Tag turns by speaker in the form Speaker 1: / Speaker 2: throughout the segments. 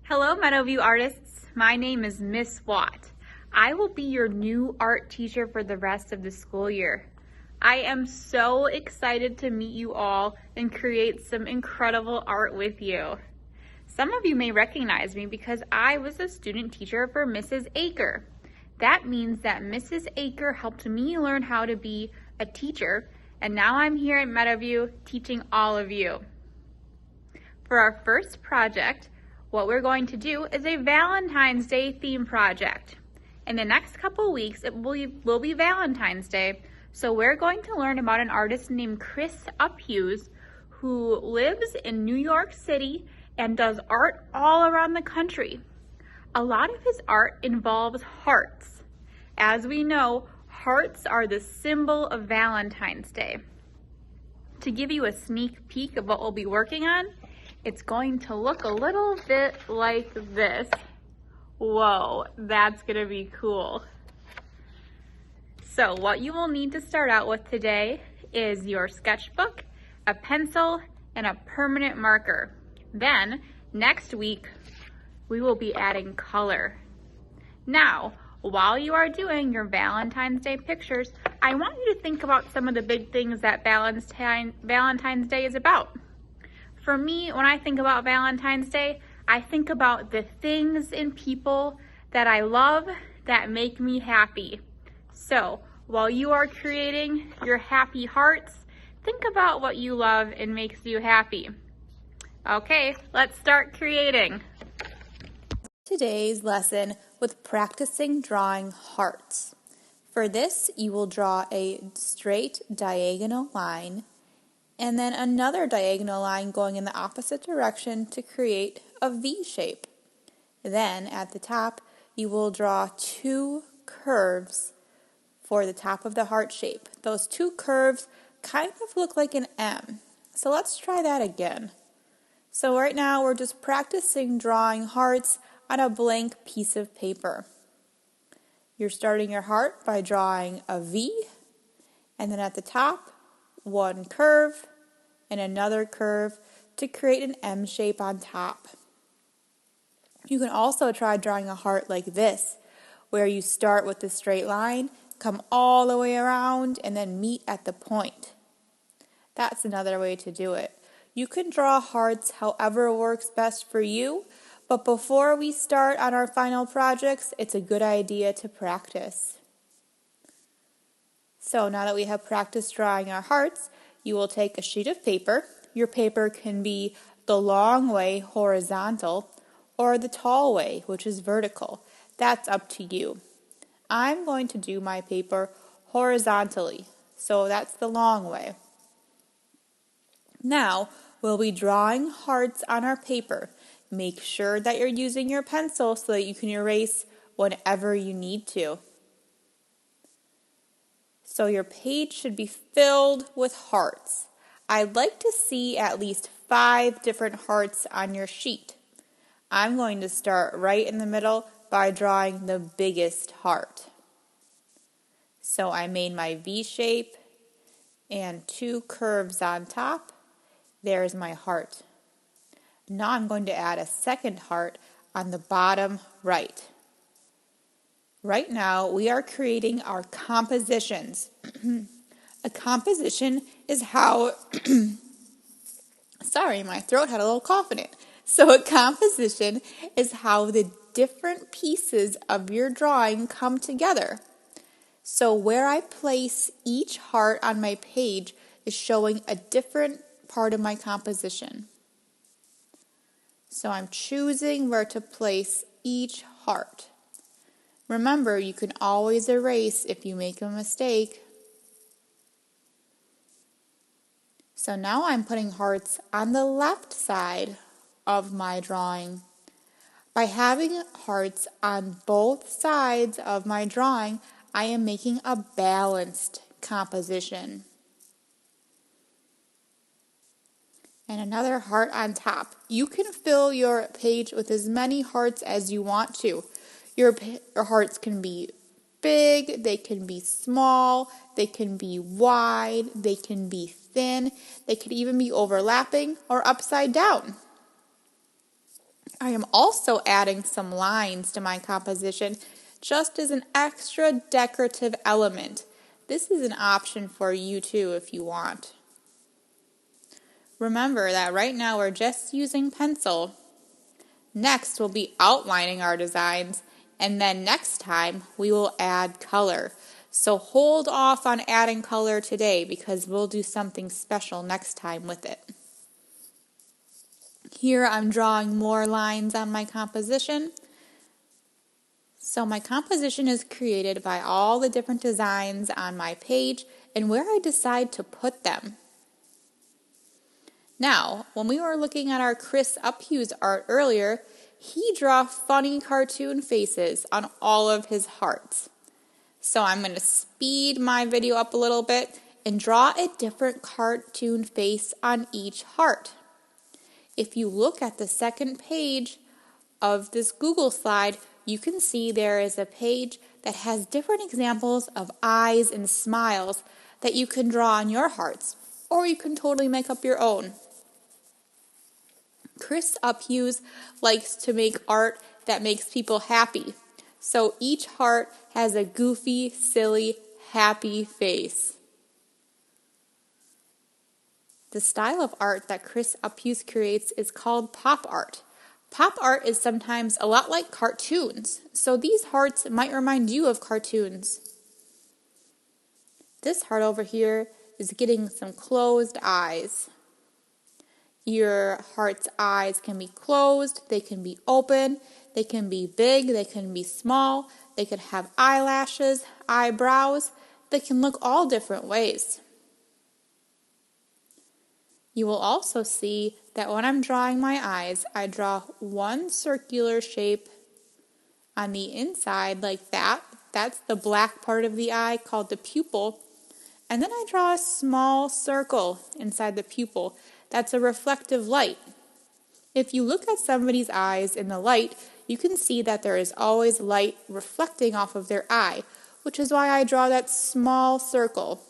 Speaker 1: Hello, Meadowview artists. My name is Miss Watt. I will be your new art teacher for the rest of the school year. I am so excited to meet you all and create some incredible art with you. Some of you may recognize me because I was a student teacher for Mrs. Aker. That means that Mrs. Aker helped me learn how to be a teacher, and now I'm here at Meadowview teaching all of you. For our first project, what we're going to do is a Valentine's Day theme project. In the next couple weeks, it will be Valentine's Day, so we're going to learn about an artist named Chris Uphughes who lives in New York City and does art all around the country. A lot of his art involves hearts. As we know, hearts are the symbol of Valentine's Day. To give you a sneak peek of what we'll be working on, it's going to look a little bit like this. Whoa, that's gonna be cool. So what you will need to start out with today is your sketchbook, a pencil, and a permanent marker. Then, next week, we will be adding color. Now, while you are doing your Valentine's Day pictures, I want you to think about some of the big things that Valentine's Day is about. For me, when I think about Valentine's Day, I think about the things and people that I love that make me happy. So, while you are creating your happy hearts, think about what you love and makes you happy. Okay, let's start creating.
Speaker 2: Today's lesson with practicing drawing hearts. For this, you will draw a straight diagonal line and then another diagonal line going in the opposite direction to create a V shape. Then at the top, you will draw two curves for the top of the heart shape. Those two curves kind of look like an M. So let's try that again. So right now we're just practicing drawing hearts on a blank piece of paper. You're starting your heart by drawing a V, and then at the top, one curve and another curve to create an M shape on top. You can also try drawing a heart like this, where you start with the straight line, come all the way around, and then meet at the point. That's another way to do it. You can draw hearts however works best for you, but before we start on our final projects, it's a good idea to practice. So now that we have practiced drawing our hearts, you will take a sheet of paper. Your paper can be the long way, horizontal, or the tall way, which is vertical. That's up to you. I'm going to do my paper horizontally, so that's the long way. Now, we'll be drawing hearts on our paper. Make sure that you're using your pencil so that you can erase whenever you need to. So your page should be filled with hearts. I'd like to see at least 5 different hearts on your sheet. I'm going to start right in the middle by drawing the biggest heart. So I made my V shape and 2 curves on top. There's my heart. Now I'm going to add a second heart on the bottom right. Right now, we are creating our compositions. A composition is how, sorry, my throat had a little cough in it. So a composition is how the different pieces of your drawing come together. So where I place each heart on my page is showing a different part of my composition. So I'm choosing where to place each heart. Remember, you can always erase if you make a mistake. So now I'm putting hearts on the left side of my drawing. By having hearts on both sides of my drawing, I am making a balanced composition. And another heart on top. You can fill your page with as many hearts as you want to. Your hearts can be big, they can be small, they can be wide, they can be thin, they could even be overlapping or upside down. I am also adding some lines to my composition just as an extra decorative element. This is an option for you too if you want. Remember that right now we're just using pencil. Next we'll be outlining our designs, and then next time we will add color. So hold off on adding color today because we'll do something special next time with it. Here I'm drawing more lines on my composition. So my composition is created by all the different designs on my page and where I decide to put them. Now, when we were looking at our Chris Uphew's art earlier, he drew funny cartoon faces on all of his hearts. So I'm going to speed my video up a little bit and draw a different cartoon face on each heart. If you look at the second page of this Google slide, you can see there is a page that has different examples of eyes and smiles that you can draw on your hearts, or you can totally make up your own. Chris Uphew's likes to make art that makes people happy, so each heart has a goofy, silly, happy face. The style of art that Chris Uphew's creates is called pop art. Pop art is sometimes a lot like cartoons, so these hearts might remind you of cartoons. This heart over here is getting some closed eyes. Your heart's eyes can be closed, they can be open, they can be big, they can be small, they could have eyelashes, eyebrows, they can look all different ways. You will also see that when I'm drawing my eyes, I draw one circular shape on the inside like that. That's the black part of the eye called the pupil. And then I draw a small circle inside the pupil. That's a reflective light. If you look at somebody's eyes in the light, you can see that there is always light reflecting off of their eye, which is why I draw that small circle.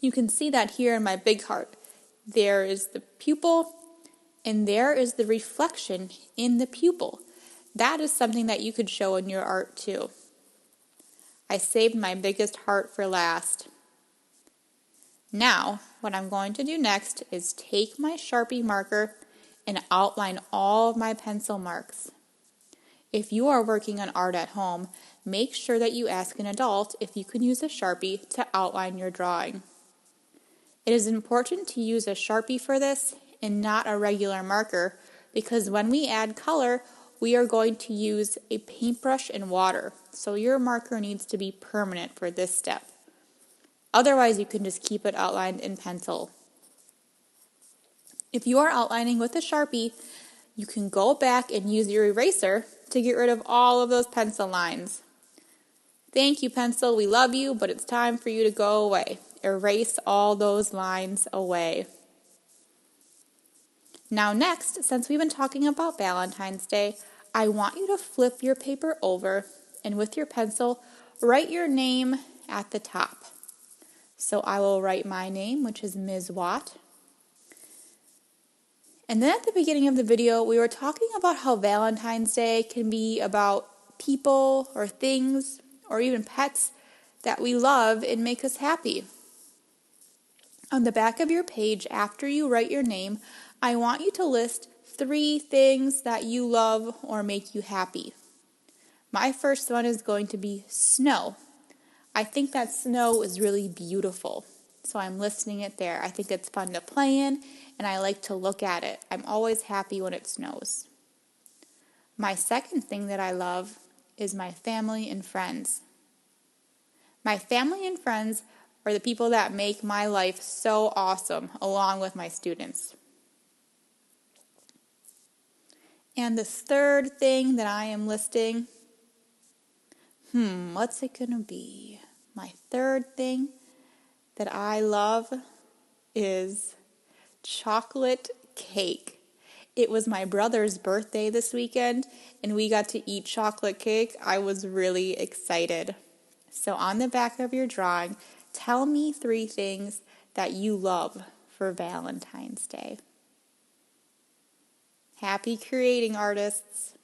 Speaker 2: You can see that here in my big heart. There is the pupil, and there is the reflection in the pupil. That is something that you could show in your art too. I saved my biggest heart for last. Now, what I'm going to do next is take my Sharpie marker and outline all of my pencil marks. If you are working on art at home, make sure that you ask an adult if you can use a Sharpie to outline your drawing. It is important to use a Sharpie for this and not a regular marker because when we add color, we are going to use a paintbrush and water. So your marker needs to be permanent for this step. Otherwise, you can just keep it outlined in pencil. If you are outlining with a Sharpie, you can go back and use your eraser to get rid of all of those pencil lines. Thank you, pencil. We love you, but it's time for you to go away. Erase all those lines away. Now next, since we've been talking about Valentine's Day, I want you to flip your paper over and with your pencil, write your name at the top. So I will write my name, which is Ms. Watt. And then at the beginning of the video, we were talking about how Valentine's Day can be about people or things or even pets that we love and make us happy. On the back of your page, after you write your name, I want you to list 3 things that you love or make you happy. My first one is going to be snow. I think that snow is really beautiful, so I'm listing it there. I think it's fun to play in, and I like to look at it. I'm always happy when it snows. My second thing that I love is my family and friends. My family and friends are the people that make my life so awesome, along with my students. And the third thing that I am listing, what's it going to be? My third thing that I love is chocolate cake. It was my brother's birthday this weekend, and we got to eat chocolate cake. I was really excited. So on the back of your drawing, tell me 3 things that you love for Valentine's Day. Happy creating, artists!